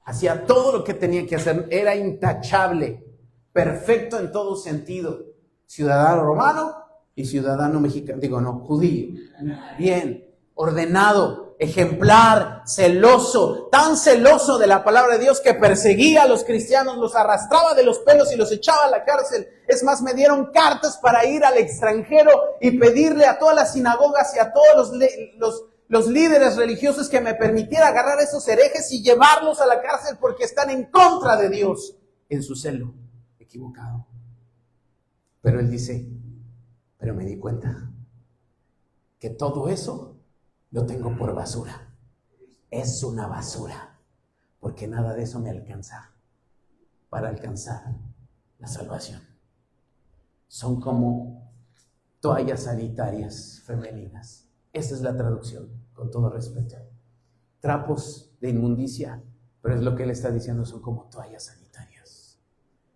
Hacía todo lo que tenía que hacer, era intachable, perfecto en todo sentido. Ciudadano romano y ciudadano mexicano, judío. Bien, ordenado, ejemplar, celoso, tan celoso de la palabra de Dios que perseguía a los cristianos, los arrastraba de los pelos y los echaba a la cárcel. Es más, me dieron cartas para ir al extranjero y pedirle a todas las sinagogas y a todos los líderes religiosos que me permitiera agarrar a esos herejes y llevarlos a la cárcel porque están en contra de Dios en su celo equivocado. Pero él dice, pero me di cuenta que todo eso lo tengo por basura. Es una basura, porque nada de eso me alcanza para alcanzar la salvación. Son como toallas sanitarias femeninas. Esa es la traducción, con todo respeto. Trapos de inmundicia, pero es lo que él está diciendo, son como toallas sanitarias.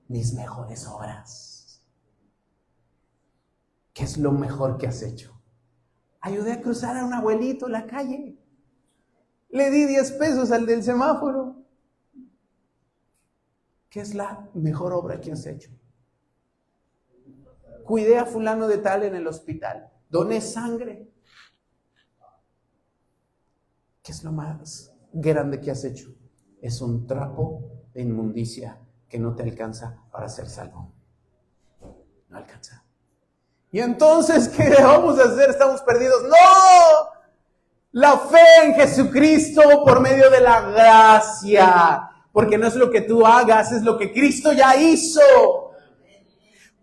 Mis mejores obras. ¿Qué es lo mejor que has hecho? Ayudé a cruzar a un abuelito en la calle. Le di 10 pesos al del semáforo. ¿Qué es la mejor obra que has hecho? Cuidé a fulano de tal en el hospital. Doné sangre. ¿Qué es lo más grande que has hecho? Es un trapo de inmundicia que no te alcanza para ser salvo. No alcanza. Y entonces, ¿qué vamos a hacer? Estamos perdidos. ¡No! La fe en Jesucristo por medio de la gracia. Porque no es lo que tú hagas, es lo que Cristo ya hizo.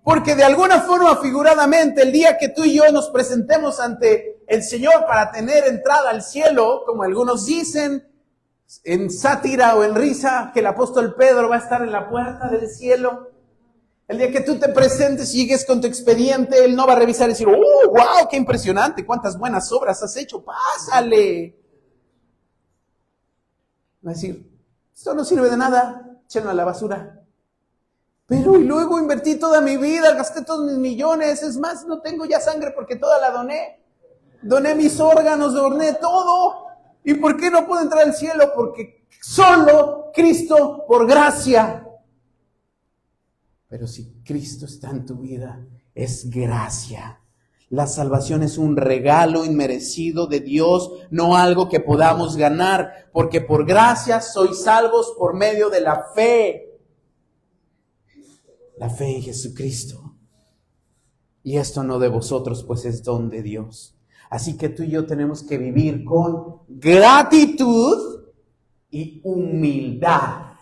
Porque de alguna forma, figuradamente, el día que tú y yo nos presentemos ante el Señor para tener entrada al cielo, como algunos dicen, en sátira o en risa, que el apóstol Pedro va a estar en la puerta del cielo. El día que tú te presentes y llegues con tu expediente, él no va a revisar y decir, ¡oh, wow, qué impresionante! ¿Cuántas buenas obras has hecho? ¡Pásale! Va a decir, esto no sirve de nada, échenlo a la basura. Pero y luego invertí toda mi vida, gasté todos mis millones, es más, no tengo ya sangre porque toda la doné. Doné mis órganos, doné todo. ¿Y por qué no puedo entrar al cielo? Porque solo Cristo por gracia. Pero si Cristo está en tu vida, es gracia. La salvación es un regalo inmerecido de Dios, no algo que podamos ganar, porque por gracia sois salvos por medio de la fe. La fe en Jesucristo. Y esto no de vosotros, pues es don de Dios. Así que tú y yo tenemos que vivir con gratitud y humildad.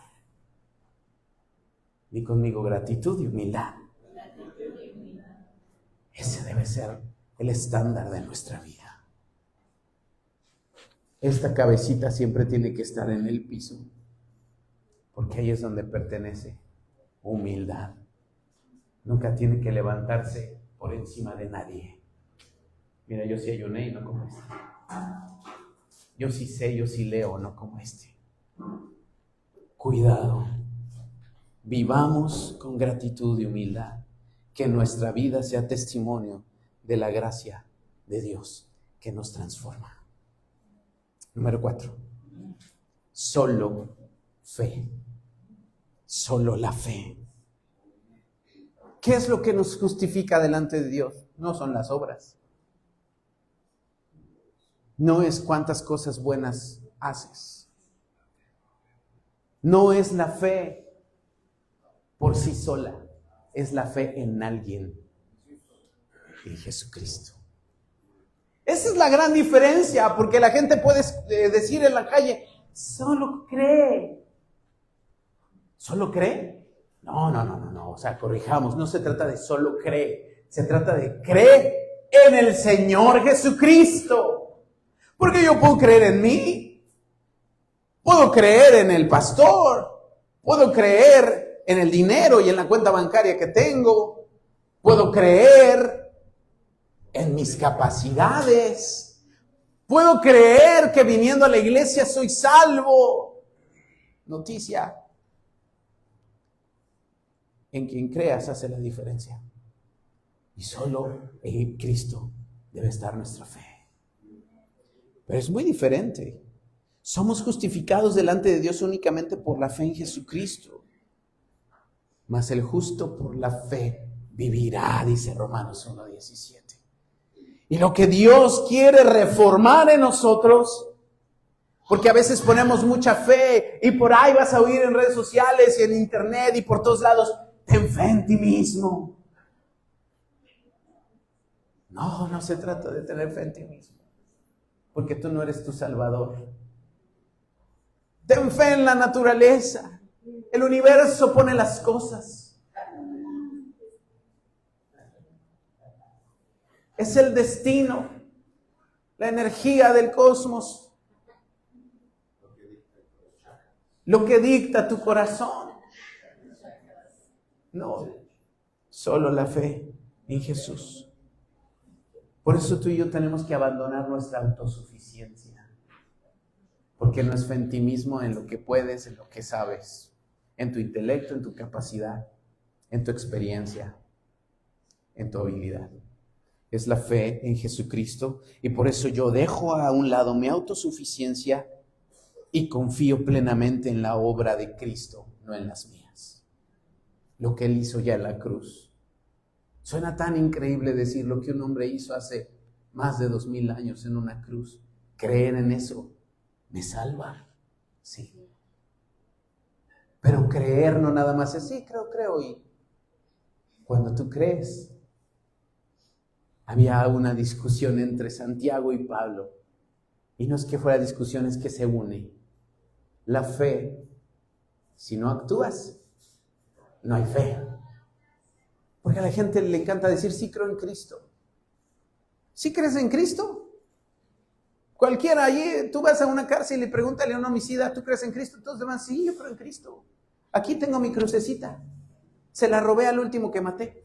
Di conmigo, gratitud y humildad. Ese debe ser el estándar de nuestra vida. Esta cabecita siempre tiene que estar en el piso, porque ahí es donde pertenece humildad. Nunca tiene que levantarse por encima de nadie. Mira, yo sí ayuné y no como este. Yo sí sé, yo sí leo, no como este. Cuidado. Vivamos con gratitud y humildad. Que nuestra vida sea testimonio de la gracia de Dios que nos transforma. Número 4. Solo fe. Solo la fe. ¿Qué es lo que nos justifica delante de Dios? No son las obras. No es cuántas cosas buenas haces. No es la fe por sí sola. Es la fe en alguien. En Jesucristo. Esa es la gran diferencia, porque la gente puede decir en la calle, solo cree. ¿Solo cree? No, o sea, corrijamos, no se trata de solo cree, se trata de cree en el Señor Jesucristo. Porque yo puedo creer en mí, puedo creer en el pastor, puedo creer en el dinero y en la cuenta bancaria que tengo, puedo creer en mis capacidades, puedo creer que viniendo a la iglesia soy salvo. Noticia. En quien creas hace la diferencia. Y solo en Cristo debe estar nuestra fe. Pero es muy diferente. Somos justificados delante de Dios únicamente por la fe en Jesucristo. Mas el justo por la fe vivirá, dice Romanos 1:17. Y lo que Dios quiere reformar en nosotros, porque a veces ponemos mucha fe y por ahí vas a oír en redes sociales y en internet y por todos lados, ten fe en ti mismo. No se trata de tener fe en ti mismo, porque tú no eres tu salvador. Ten fe en la naturaleza. El universo pone las cosas. Es el destino, la energía del cosmos, lo que dicta tu corazón. No, solo la fe en Jesús. Por eso tú y yo tenemos que abandonar nuestra autosuficiencia. Porque no es fe en ti mismo, en lo que puedes, en lo que sabes, en tu intelecto, en tu capacidad, en tu experiencia, en tu habilidad. Es la fe en Jesucristo, y por eso yo dejo a un lado mi autosuficiencia y confío plenamente en la obra de Cristo, no en las mías. Lo que Él hizo ya en la cruz. Suena tan increíble decir lo que un hombre hizo hace más de 2000 años en una cruz. Creer en eso me salva, sí. Pero creer no nada más es, sí, creo, y cuando tú crees, había una discusión entre Santiago y Pablo, y no es que fuera discusión, es que se une. La fe, si no actúas, no hay fe. Porque a la gente le encanta decir, sí creo en Cristo. ¿Sí crees en Cristo? Cualquiera allí, tú vas a una cárcel y pregúntale a un homicida, ¿tú crees en Cristo? Todos demás, sí, yo creo en Cristo. Aquí tengo mi crucecita. Se la robé al último que maté.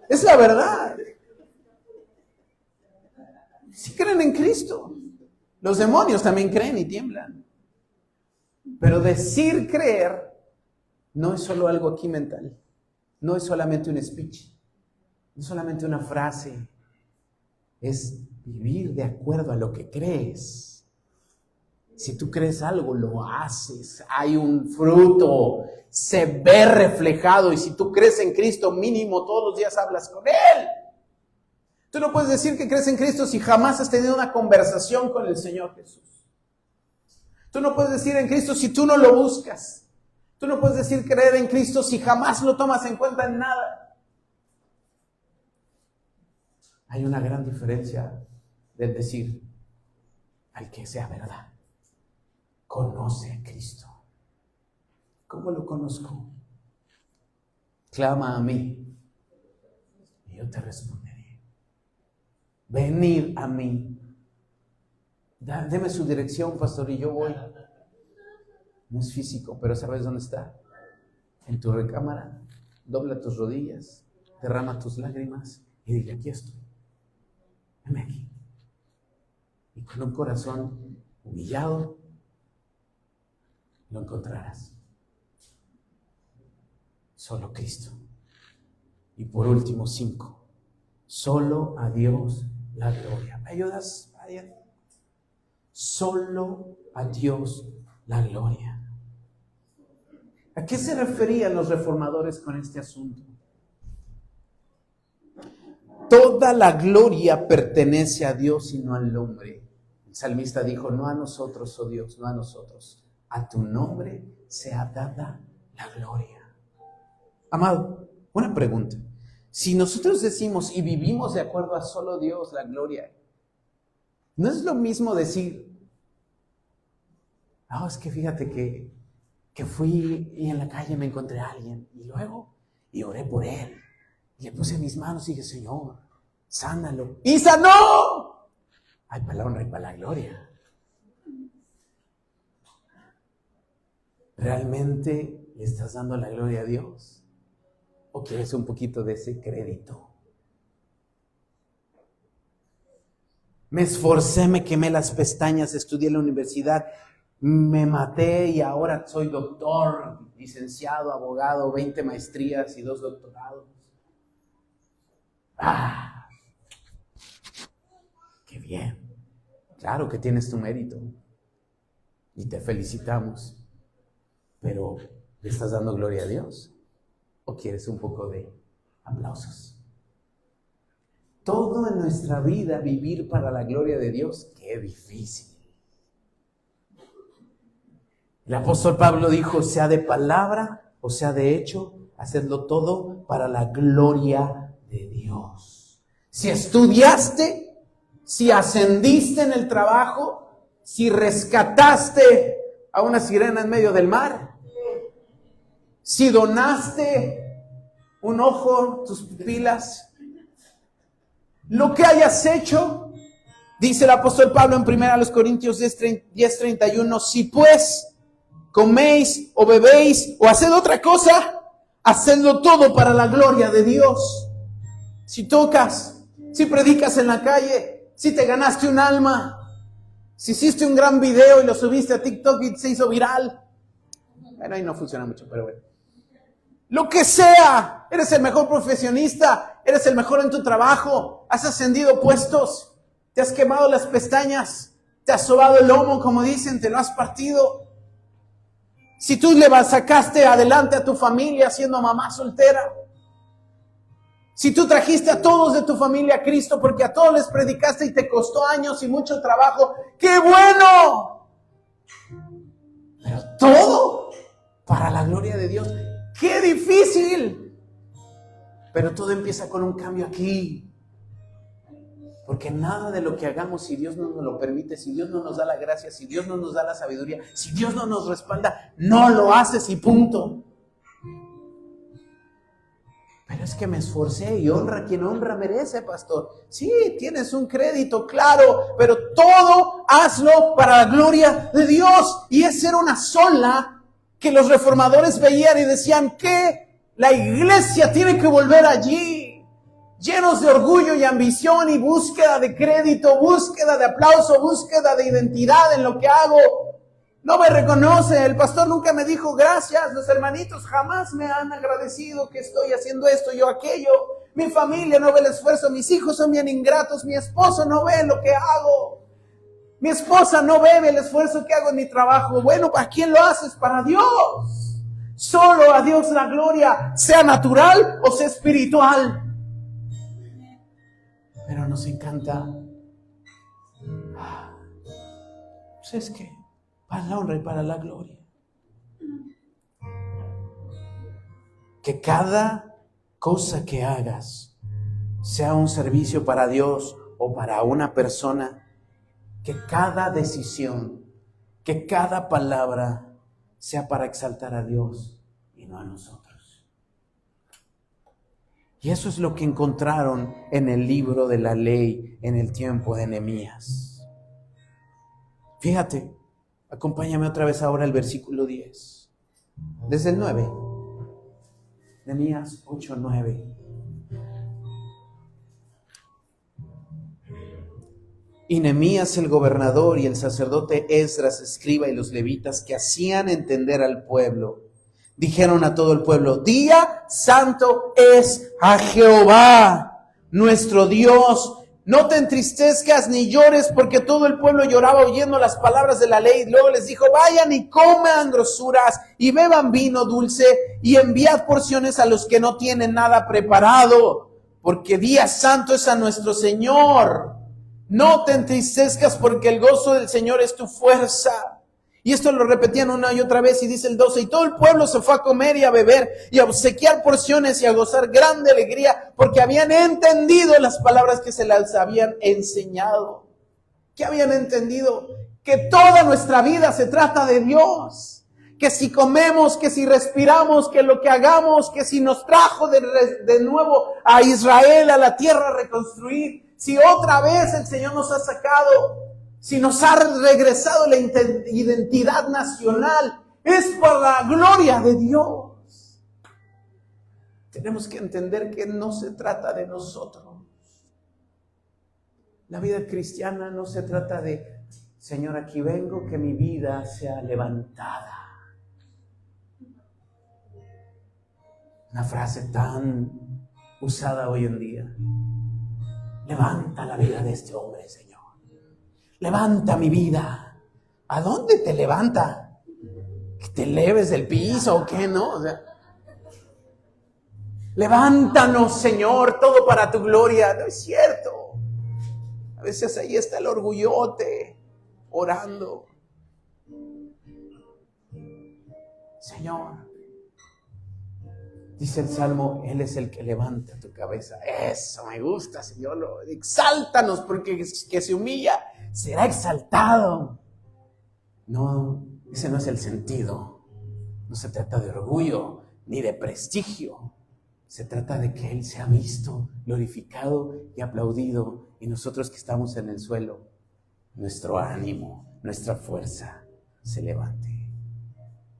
Es la verdad. Sí creen en Cristo. Los demonios también creen y tiemblan. Pero decir creer no es solo algo aquí mental. No es solamente un speech. No es solamente una frase. Es vivir de acuerdo a lo que crees. Si tú crees algo, lo haces. Hay un fruto. Se ve reflejado. Y si tú crees en Cristo, mínimo todos los días hablas con Él. Tú no puedes decir que crees en Cristo si jamás has tenido una conversación con el Señor Jesús. Tú no puedes decir en Cristo si tú no lo buscas. Tú no puedes decir creer en Cristo si jamás lo tomas en cuenta en nada. Hay una gran diferencia del decir al que sea verdad. Conoce a Cristo. ¿Cómo lo conozco? Clama a mí y yo te responderé. Venid a mí. Deme su dirección, pastor, y yo voy. No es físico, pero ¿sabes dónde está? En tu recámara. Dobla tus rodillas, derrama tus lágrimas y dile, aquí estoy. Venme aquí. Y con un corazón humillado lo encontrarás. Solo Cristo. Y por último, 5. Solo a Dios la gloria. ¿Me ayudas? Vayan. Solo a Dios la gloria. ¿A qué se referían los reformadores con este asunto? Toda la gloria pertenece a Dios y no al hombre. El salmista dijo, no a nosotros, oh Dios, no a nosotros. A tu nombre sea dada la gloria. Amado, una pregunta. Si nosotros decimos y vivimos de acuerdo a solo Dios la gloria, ¿no es lo mismo decir, es que fíjate que fui y en la calle me encontré a alguien y luego y oré por él y le puse mis manos y dije, Señor, sánalo, y sanó? Ay, para la honra y para la gloria. ¿Realmente le estás dando la gloria a Dios? ¿O quieres un poquito de ese crédito? Me esforcé, me quemé las pestañas, estudié en la universidad, me maté y ahora soy doctor, licenciado, abogado, 20 maestrías y 2 doctorados. ¡Qué bien! Claro que tienes tu mérito y te felicitamos, pero ¿le estás dando gloria a Dios? ¿O quieres un poco de aplausos? Todo en nuestra vida vivir para la gloria de Dios, ¡qué difícil! El apóstol Pablo dijo, sea de palabra o sea de hecho, hacedlo todo para la gloria de Dios. Si estudiaste, si ascendiste en el trabajo, si rescataste a una sirena en medio del mar, si donaste un ojo, tus pupilas, lo que hayas hecho, dice el apóstol Pablo en 1 Corintios 10:31, si pues coméis o bebéis o haced otra cosa, hacedlo todo para la gloria de Dios. Si tocas, si predicas en la calle, si te ganaste un alma, si hiciste un gran video y lo subiste a TikTok y se hizo viral. Bueno, ahí no funciona mucho, pero bueno. Lo que sea, eres el mejor profesionista, eres el mejor en tu trabajo, has ascendido puestos, te has quemado las pestañas, te has sobado el lomo, como dicen, te lo has partido. Si tú le sacaste adelante a tu familia siendo mamá soltera, si tú trajiste a todos de tu familia a Cristo porque a todos les predicaste y te costó años y mucho trabajo, ¡qué bueno! Pero todo para la gloria de Dios. ¡Qué difícil! Pero todo empieza con un cambio aquí. Porque nada de lo que hagamos, si Dios no nos lo permite, si Dios no nos da la gracia, si Dios no nos da la sabiduría, si Dios no nos respalda, no lo haces y punto. Pero es que me esforcé y honra a quien honra merece, pastor. Sí, tienes un crédito, claro, pero todo hazlo para la gloria de Dios. Y esa era una sola que los reformadores veían y decían que la iglesia tiene que volver allí, llenos de orgullo y ambición y búsqueda de crédito, búsqueda de aplauso, búsqueda de identidad en lo que hago. No me reconoce, el pastor nunca me dijo gracias, los hermanitos jamás me han agradecido que estoy haciendo esto, yo aquello. Mi familia no ve el esfuerzo, mis hijos son bien ingratos, mi esposo no ve lo que hago. Mi esposa no ve el esfuerzo que hago en mi trabajo. Bueno, ¿para quién lo haces? Para Dios. Solo a Dios la gloria, sea natural o sea espiritual. Pero nos encanta. Pues es que para la honra y para la gloria. Que cada cosa que hagas sea un servicio para Dios o para una persona. Que cada decisión, que cada palabra sea para exaltar a Dios y no a nosotros. Y eso es lo que encontraron en el libro de la ley en el tiempo de Nehemías. Fíjate, acompáñame otra vez ahora al versículo 10. Desde el 9. Nehemías 8:9. Y Nehemías el gobernador y el sacerdote Esdras escriba y los levitas que hacían entender al pueblo, dijeron a todo el pueblo: día santo es a Jehová, nuestro Dios. No te entristezcas ni llores, porque todo el pueblo lloraba oyendo las palabras de la ley. Luego les dijo: vayan y coman grosuras y beban vino dulce y enviad porciones a los que no tienen nada preparado, porque día santo es a nuestro Señor. No te entristezcas, porque el gozo del Señor es tu fuerza. Y esto lo repetían una y otra vez, y dice el 12, y todo el pueblo se fue a comer y a beber y a obsequiar porciones y a gozar grande alegría, porque habían entendido las palabras que se les habían enseñado. ¿Qué habían entendido? Que toda nuestra vida se trata de Dios. Que si comemos, que si respiramos, que lo que hagamos, que si nos trajo de nuevo a Israel, a la tierra a reconstruir, si otra vez el Señor nos ha sacado, si nos ha regresado la identidad nacional, es por la gloria de Dios. Tenemos que entender que no se trata de nosotros. La vida cristiana no se trata de: Señor, aquí vengo, que mi vida sea levantada. Una frase tan usada hoy en día. Levanta la vida de este hombre, Señor. Levanta mi vida. ¿A dónde te levanta? ¿Que te eleves del piso o qué, no? O sea, levántanos, Señor, todo para tu gloria. No es cierto. A veces ahí está el orgullote orando. Señor, dice el Salmo, Él es el que levanta tu cabeza. Eso me gusta, Señor. Exáltanos, porque el que se humilla será exaltado. No, ese no es el sentido. No se trata de orgullo ni de prestigio. Se trata de que Él sea visto, glorificado y aplaudido. Y nosotros que estamos en el suelo, nuestro ánimo, nuestra fuerza se levante.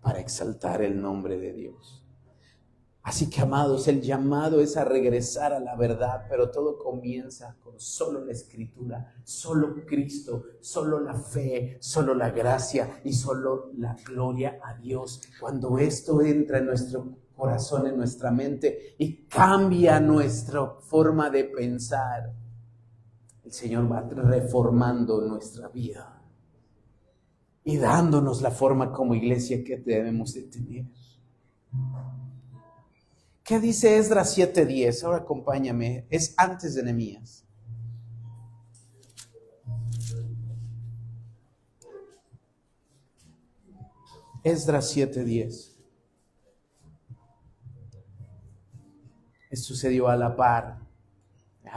para exaltar el nombre de Dios. Así que, amados, el llamado es a regresar a la verdad, pero todo comienza con solo la Escritura, solo Cristo, solo la fe, solo la gracia y solo la gloria a Dios. Cuando esto entra en nuestro corazón, en nuestra mente y cambia nuestra forma de pensar, el Señor va reformando nuestra vida y dándonos la forma como iglesia que debemos de tener. ¿Qué dice Esdras 7:10? Ahora acompáñame, es antes de Nehemías. Esdras 7:10. Esto sucedió a la par.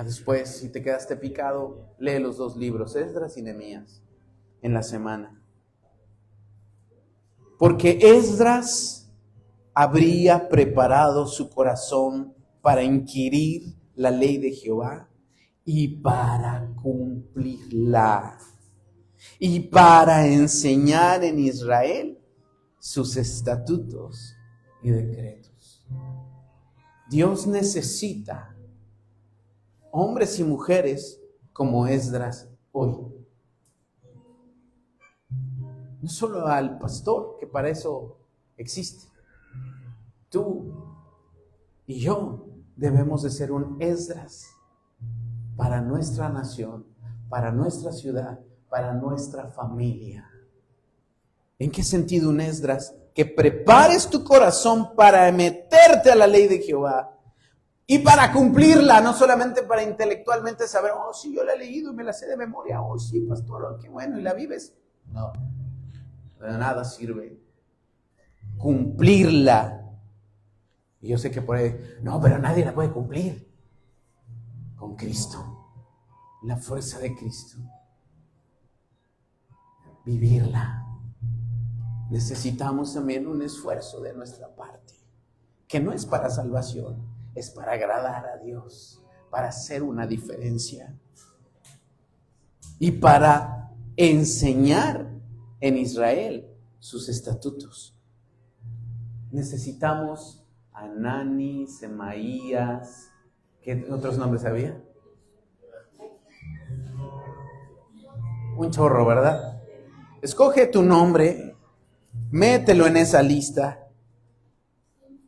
Después, si te quedaste picado, lee los dos libros, Esdras y Nehemías, en la semana. Porque Esdras habría preparado su corazón para inquirir la ley de Jehová y para cumplirla, y para enseñar en Israel sus estatutos y decretos. Dios necesita hombres y mujeres como Esdras hoy. No solo al pastor, que para eso existe. Tú y yo debemos de ser un Esdras para nuestra nación, para nuestra ciudad, para nuestra familia. ¿En qué sentido un Esdras? Que prepares tu corazón para meterte a la ley de Jehová y para cumplirla, no solamente para intelectualmente saber, oh, sí, yo la he leído y me la sé de memoria, oh, sí, pastor, oh, qué bueno, y la vives. No, de nada sirve. Cumplirla. Y yo sé que por ahí, no, pero nadie la puede cumplir. Con Cristo, la fuerza de Cristo. Vivirla. Necesitamos también un esfuerzo de nuestra parte, que no es para salvación, es para agradar a Dios, para hacer una diferencia y para enseñar en Israel sus estatutos. Necesitamos Anani, Semaías, ¿qué otros nombres había? Un chorro, ¿verdad? Escoge tu nombre, mételo en esa lista.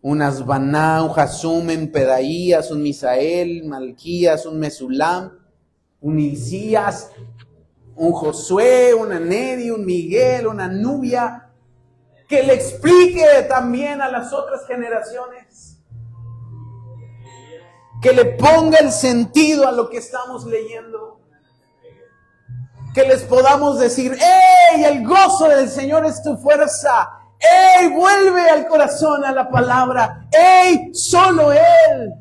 Un Asbaná, un Hasum, un Pedaías, un Misael, Malquías, un Mesulam, un Hilcías, un Josué, un Anedi, un Miguel, una Nubia, que le explique también a las otras generaciones, que le ponga el sentido a lo que estamos leyendo, que les podamos decir, ¡hey! El gozo del Señor es tu fuerza, ¡hey! Vuelve al corazón a la palabra, ¡hey! Solo Él.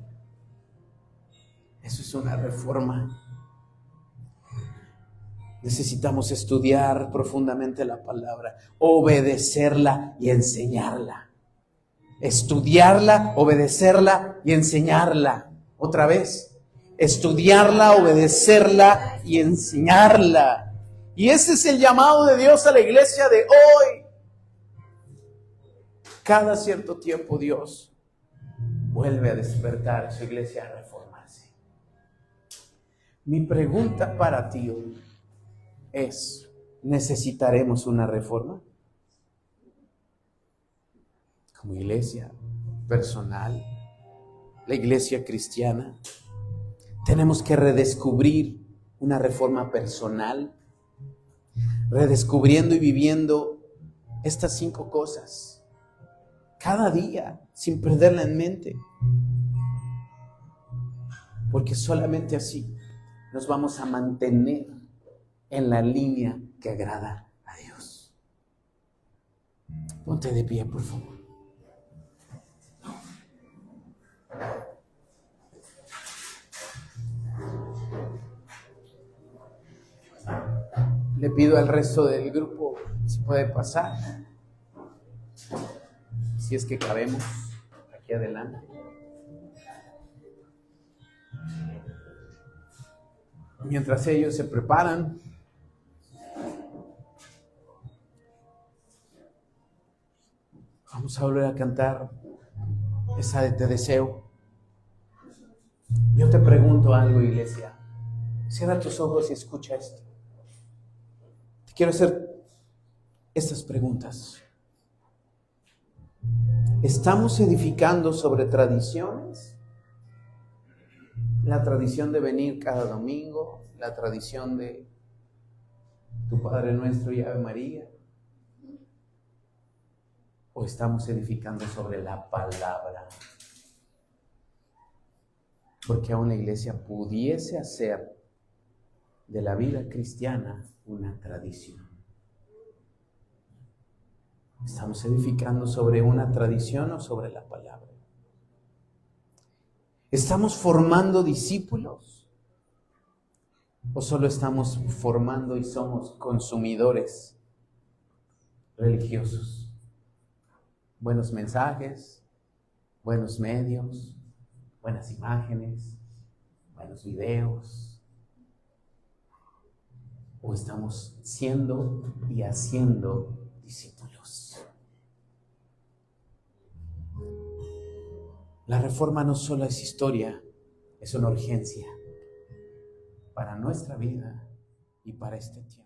Eso es una reforma. Necesitamos estudiar profundamente la palabra, obedecerla y enseñarla. Estudiarla, obedecerla y enseñarla. Otra vez, estudiarla, obedecerla y enseñarla. Y ese es el llamado de Dios a la iglesia de hoy. Cada cierto tiempo Dios vuelve a despertar a su iglesia a reformarse. Mi pregunta para ti hoy es, ¿necesitaremos una reforma? Como iglesia personal, la iglesia cristiana, tenemos que redescubrir una reforma personal, redescubriendo y viviendo estas 5 cosas cada día, sin perderla en mente, porque solamente así nos vamos a mantener en la línea que agrada a Dios. Ponte de pie, por favor. Le pido al resto del grupo si puede pasar, si es que cabemos aquí adelante. Mientras ellos se preparan, Vamos a volver a cantar esa de Te deseo. Yo te pregunto algo, iglesia. Cierra tus ojos y escucha esto. Te quiero hacer estas preguntas. ¿Estamos edificando sobre tradiciones? La tradición de venir cada domingo, la tradición de tu Padre Nuestro y Ave María. ¿O estamos edificando sobre la palabra? Porque aún la iglesia pudiese hacer de la vida cristiana una tradición. ¿Estamos edificando sobre una tradición o sobre la palabra? ¿Estamos formando discípulos? ¿O solo estamos formando y somos consumidores religiosos? Buenos mensajes, buenos medios, buenas imágenes, buenos videos. ¿O estamos siendo y haciendo discípulos? La reforma no solo es historia, es una urgencia para nuestra vida y para este tiempo.